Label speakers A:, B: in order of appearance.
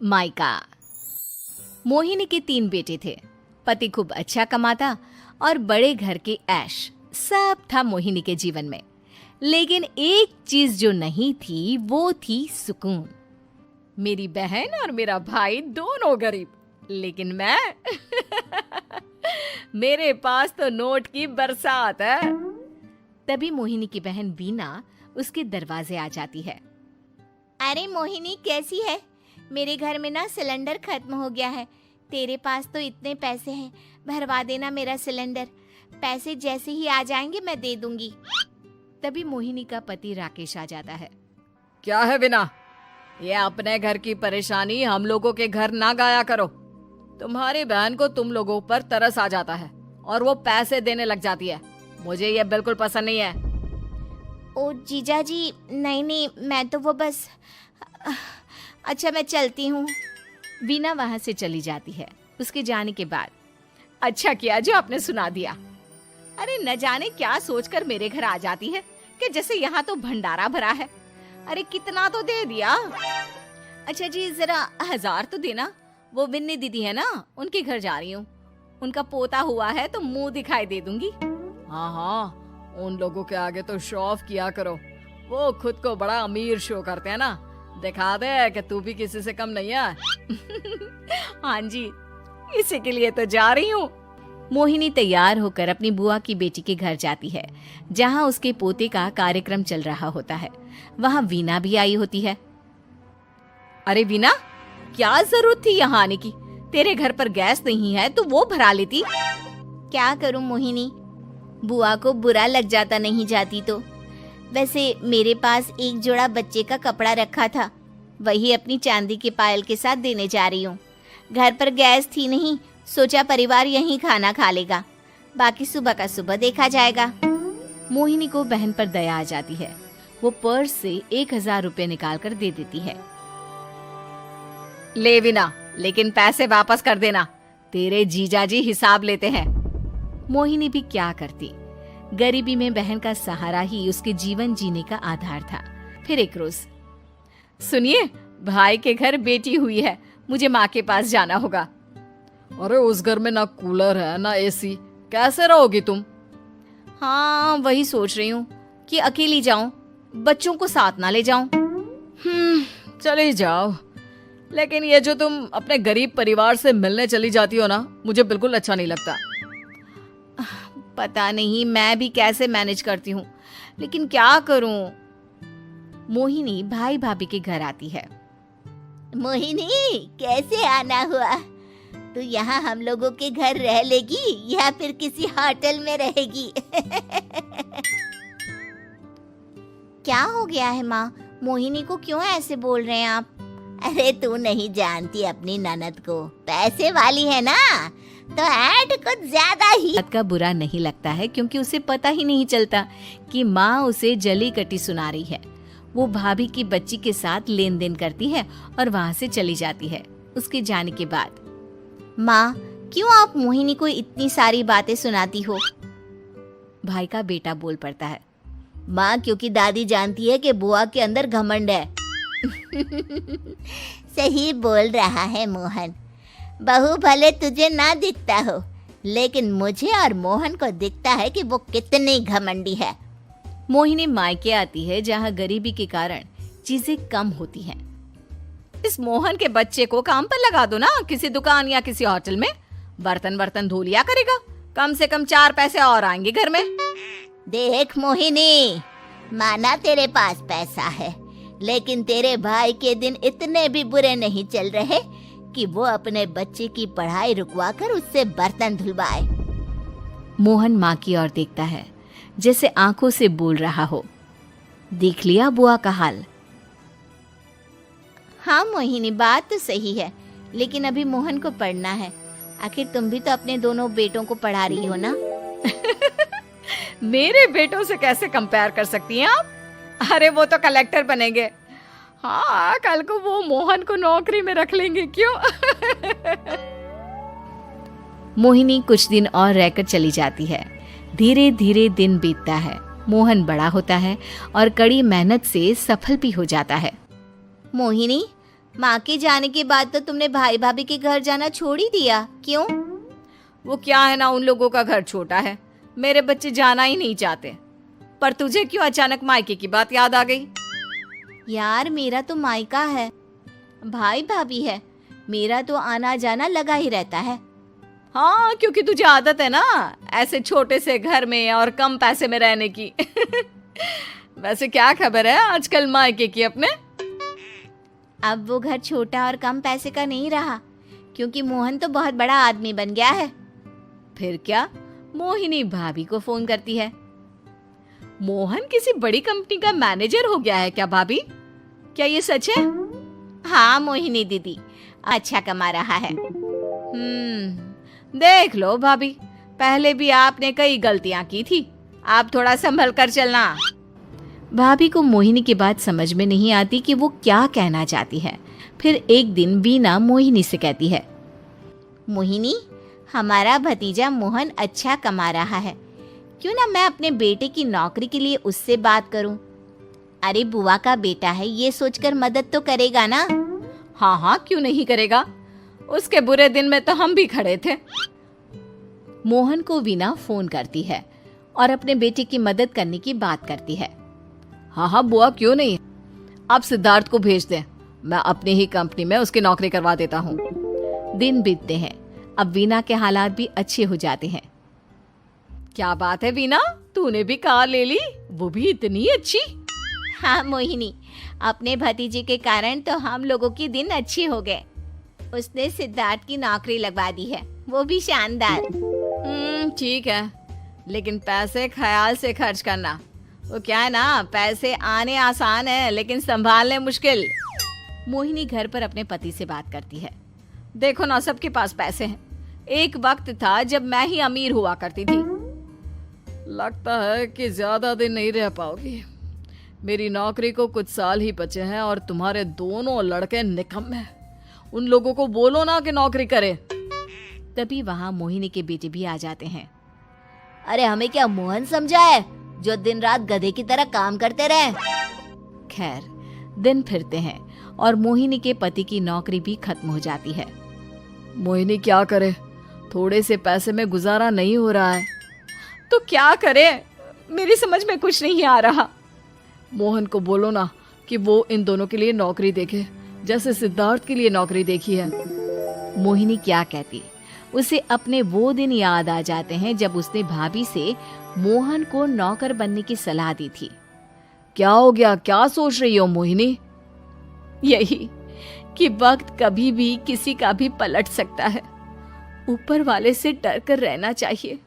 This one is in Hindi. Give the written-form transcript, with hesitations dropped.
A: माइका। मोहिनी के 3 बेटे थे। पति खूब अच्छा कमाता और बड़े घर के ऐश सब था मोहिनी के जीवन में। लेकिन एक चीज जो नहीं थी वो थी सुकून। मेरी बहन और मेरा भाई दोनों गरीब, लेकिन मैं मेरे पास तो नोट की बरसात है। तभी मोहिनी की बहन वीना उसके दरवाजे आ जाती है।
B: अरे मोहिनी, कैसी है? मेरे घर में ना सिलेंडर खत्म हो गया है। तेरे पास तो इतने पैसे हैं, भरवा देना मेरा सिलेंडर। पैसे जैसे ही आ जाएंगे मैं दे दूंगी।
A: तभी मोहिनी का पति राकेश आ जाता है।
C: क्या है वीना, ये अपने घर की परेशानी हम लोगों के घर ना गाया करो। तुम्हारी बहन को तुम लोगों पर तरस आ जाता है और वो पैसे देने लग जाती है। मुझे ये बिल्कुल पसंद नहीं है।
B: ओ जीजा जी, नहीं, मैं तो वो बस अच्छा मैं चलती हूँ।
A: वीना वहां से चली जाती है। उसके जाने के बाद अच्छा किया जो आपने सुना दिया। अरे न जाने क्या सोचकर मेरे घर आ जाती है कि जैसे यहाँ तो भंडारा भरा है। अरे कितना तो दे दिया। अच्छा जी, जरा 1000 तो देना। वो बिन्नी दीदी है ना, उनके घर जा रही हूँ। उनका पोता हुआ है तो मुंह दिखाई दे दूंगी।
C: हाँ, उन लोगों के आगे तो शो ऑफ किया करो। वो खुद को बड़ा अमीर शो करते हैं ना। दिखा दे कि तू भी किसी से कम नहीं है।
A: हाँ जी, इसी के लिए तो जा रही हूँ। मोहिनी तैयार होकर अपनी बुआ की बेटी के घर जाती है, जहाँ उसके पोते का कार्यक्रम चल रहा होता है। वहाँ वीना भी आई होती है। अरे वीना, क्या जरूरत थी यहाँ आने की? तेरे घर पर गैस नहीं है तो वो भरा लेती।
B: क्या करूं मोहिनी, बुआ को बुरा लग जाता नहीं जाती तो। वैसे मेरे पास एक जोड़ा बच्चे का कपड़ा रखा था, वही अपनी चांदी के पायल के साथ देने जा रही हूँ। घर पर गैस थी नहीं, सोचा परिवार यहीं खाना खा लेगा, बाकी सुबह का सुबह देखा जाएगा।
A: मोहिनी को बहन पर दया आ जाती है। वो पर्स से 1000 रुपए निकाल कर दे देती है। ले वीना, लेकिन पैसे वापस कर देना, तेरे जीजाजी हिसाब लेते हैं। मोहिनी भी क्या करती, गरीबी में बहन का सहारा ही उसके जीवन जीने का आधार था। फिर एक रोज, सुनिए, भाई के घर बेटी हुई है, मुझे माँ के पास जाना होगा।
C: अरे उस घर में ना कूलर है ना एसी, कैसे रहोगी तुम?
A: हाँ, वही सोच रही हूँ कि अकेली जाऊं, बच्चों को साथ ना ले जाऊं।
C: चले जाओ, लेकिन ये जो तुम अपने गरीब परिवार से मिलने चली जाती हो ना, मुझे बिल्कुल अच्छा नहीं लगता।
A: पता नहीं मैं भी कैसे मैनेज करती हूँ, लेकिन क्या करूँ। मोहिनी भाई भाभी के घर आती है।
B: मोहिनी, कैसे आना हुआ? तू यहाँ हम लोगों के घर रह लेगी या फिर किसी होटल में रहेगी? क्या हो गया है माँ? मोहिनी को क्यों ऐसे बोल रहे हैं आप? अरे तू नहीं जानती अपनी ननद को, पैसे वाली है ना, तो ऐड कुछ ज्यादा ही।
A: बात का बुरा नहीं लगता है, क्योंकि उसे पता ही नहीं चलता कि माँ उसे जली कटी सुना रही है। वो भाभी की बच्ची के साथ लेन देन करती है और वहाँ से चली जाती है। उसके जाने के बाद,
B: माँ, क्यों आप मोहिनी को इतनी सारी बातें सुनाती हो?
A: भाई का बेटा बोल पड़ता है।
B: माँ, क्योंकि दादी जानती है कि बुआ के अंदर घमंड है। सही बोल रहा है मोहन। बहू भले तुझे ना दिखता हो, लेकिन मुझे और मोहन को दिखता है कि वो कितनी घमंडी है।
A: मोहिनी मायके आती है, जहाँ गरीबी के कारण चीजें कम होती हैं। इस मोहन के बच्चे को काम पर लगा दो ना, किसी दुकान या किसी होटल में। बर्तन धो लिया करेगा, कम से कम 4 पैसे और आएंगे घर में।
B: देख मोहिनी, माना तेरे पास पैसा है, लेकिन तेरे भाई के दिन इतने भी बुरे नहीं चल रहे कि वो अपने बच्चे की पढ़ाई रुकवा कर उससे बर्तन धुलवाए।
A: मोहन माँ की ओर देखता है, जैसे आंखों से बोल रहा हो, देख लिया बुआ का हाल।
B: हाँ मोहिनी, बात तो सही है, लेकिन अभी मोहन को पढ़ना है। आखिर तुम भी तो अपने दोनों बेटों को पढ़ा रही हो ना।
C: मेरे बेटों से कैसे कंपेयर कर सकती हैं आप? अरे वो तो कलेक्टर बनेंगे। हाँ, कल को वो मोहन को नौकरी में रख लेंगे, क्यों?
A: मोहिनी कुछ दिन और रहकर चली जाती है। धीरे धीरे दिन बीतता है। मोहन बड़ा होता है और कड़ी मेहनत से सफल भी हो जाता है।
B: मोहिनी, माँ के जाने के बाद तो तुमने भाई भाभी के घर जाना छोड़ ही दिया, क्यों?
C: वो क्या है ना, उन लोगों का घर छोटा है, मेरे बच्चे जाना ही नहीं चाहते। पर तुझे क्यों अचानक मायके की बात याद आ गई?
B: यार मेरा तो मायका है, भाई भाभी है, मेरा तो आना जाना लगा ही रहता है।
C: हाँ, क्योंकि तुझे आदत है ना ऐसे छोटे से घर में और कम पैसे में रहने की। वैसे क्या खबर है आजकल मायके की अपने?
B: अब वो घर छोटा और कम पैसे का नहीं रहा, क्योंकि मोहन तो बहुत बड़ा आदमी बन गया है।
C: फिर क्या? मोहिनी भाभी को फोन करती है। मोहन किसी बड़ी कंपनी का मैनेजर हो गया है क्या भाभी? क्या ये सच है?
B: हाँ मोहिनी दीदी, अच्छा कमा रहा है।
C: देख लो भाभी, पहले भी आपने कई गलतियां की थी, आप थोड़ा संभल कर चलना।
A: भाभी को मोहिनी की बात समझ में नहीं आती कि वो क्या कहना चाहती है। फिर एक दिन बीना मोहिनी से कहती है,
B: मोहिनी, हमारा भतीजा मोहन अच्छा कमा रहा है, क्यों ना मैं अपने बेटे की नौकरी के लिए उससे बात करूं? अरे बुआ का बेटा है, ये सोचकर मदद तो करेगा ना?
C: हाँ हाँ, क्यों नहीं करेगा, उसके बुरे दिन में तो हम भी खड़े थे।
A: मोहन को वीना फोन करती है और अपने बेटे की मदद करने की बात करती है।
C: हाँ हाँ बुआ, क्यों नहीं, आप सिद्धार्थ को भेज दें, मैं अपनी ही कंपनी में उसकी नौकरी करवा देता हूँ।
A: दिन बीतते हैं, अब वीना के हालात भी अच्छे हो जाते हैं।
C: क्या बात है वीना, तूने भी कार ले ली, वो भी इतनी अच्छी?
B: हाँ मोहिनी, अपने भतीजे के कारण तो हम लोगों की दिन अच्छी हो गए। उसने सिद्धार्थ की नौकरी लगवा दी है, वो भी शानदार।
C: ठीक है, लेकिन पैसे ख्याल से खर्च करना। वो क्या है ना, पैसे आने आसान है लेकिन संभालने मुश्किल।
A: मोहिनी घर पर अपने पति से बात करती है।
C: देखो ना, सबके पास पैसे हैं, एक वक्त था जब मैं ही अमीर हुआ करती थी। लगता है कि ज्यादा दिन नहीं रह पाओगी, मेरी नौकरी को कुछ साल ही बचे हैं और तुम्हारे दोनों लड़के निकम्मे हैं। उन लोगों को बोलो ना कि नौकरी करे।
A: तभी वहाँ मोहिनी के बेटे भी आ जाते हैं।
B: अरे हमें क्या मोहन समझा है जो दिन रात गधे की तरह काम करते रहे?
A: खैर, दिन फिरते हैं और मोहिनी के पति की नौकरी भी खत्म हो जाती है।
C: मोहिनी क्या करे, थोड़े से पैसे में गुजारा नहीं हो रहा है। तो क्या करे, मेरी समझ में कुछ नहीं आ रहा। मोहन को बोलो ना कि वो इन दोनों के लिए नौकरी देखे, जैसे सिद्धार्थ के लिए नौकरी देखी है।
A: मोहिनी क्या कहती, उसे अपने वो दिन याद आ जाते हैं जब उसने भाभी से मोहन को नौकर बनने की सलाह दी थी।
C: क्या हो गया, क्या सोच रही हो मोहिनी?
A: यही कि वक्त कभी भी किसी का भी पलट सकता है, ऊपर वाले से डर कर रहना चाहिए।